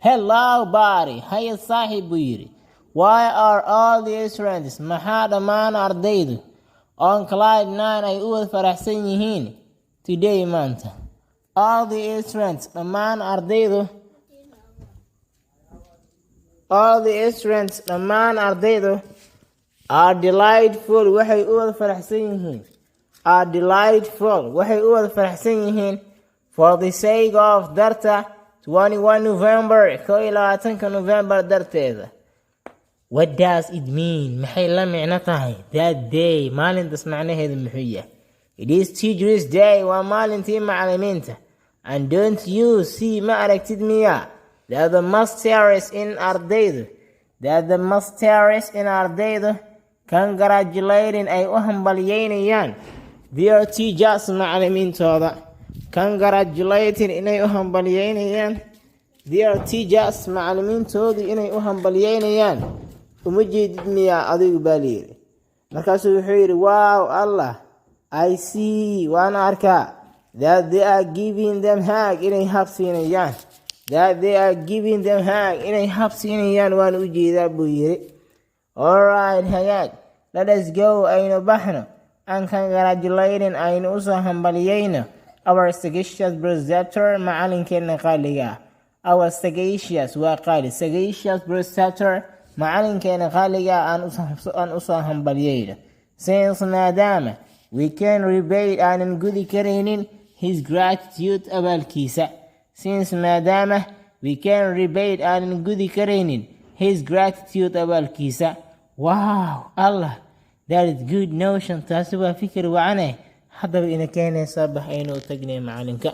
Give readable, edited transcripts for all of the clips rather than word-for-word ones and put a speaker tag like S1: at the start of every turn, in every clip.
S1: Hello buddy, haya saaxiib buu yidhi. Why are all the students maxaa dhammaan ardaydu on Clyde 9 ay u wada faraxsan yihiin today maanta? All the students dhammaan ardaydu are delightful waxay u wada faraxsan yihiin for the sake of darta 21 November 22 November darteeda. What does it mean? maxay la micno tahay that day maalintaas macnaheedu muxuu yahay? It is Teachers Day, waa maalintii macallimiinta. And don't you see ma aragtid miya that the masters in ardaydu congratulating ay u hambalyeynayaan their teachers macallimiintooda. Congratulating inay u hambalyeynayaan their teachers macallimiintooda inay u hambalyeynayaan uma jeedid miya adigu baa layidhi. Markaasuu wuxuu yidhi wow Allah, I see, waan arkaa that they are giving them hug inay habsiinayaan waan u jeedaa buu yidhi. Alright hagaag, let us go aynu baxno and congratulating aynu usoo hambalyeyno our sagacious preceptor macalinkeena qaaliga ah. Our sagacious waa qaali, sagacious preceptor macalinkeena qaaliga aan usoo hambalyeyno. Since maadaama we can rebate aanan gudi karaynin his gratitude abaalkiisa. Wow Allah, that is good notion. taasi waa fikir wacane. haddaba ina keenaysaa bax aynu u tagnay macalinka.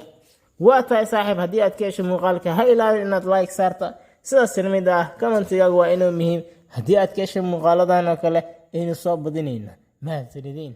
S1: waa tahay saaxiib, haddii aad ka hesho muuqaalka ha ilaawin inaad like saarta. sidaas mid ah commentigaagu waa inuu muhiim. haddii aad ka hesho muuqaaladan oo kale aynu soo badinayno. mahadsanidin.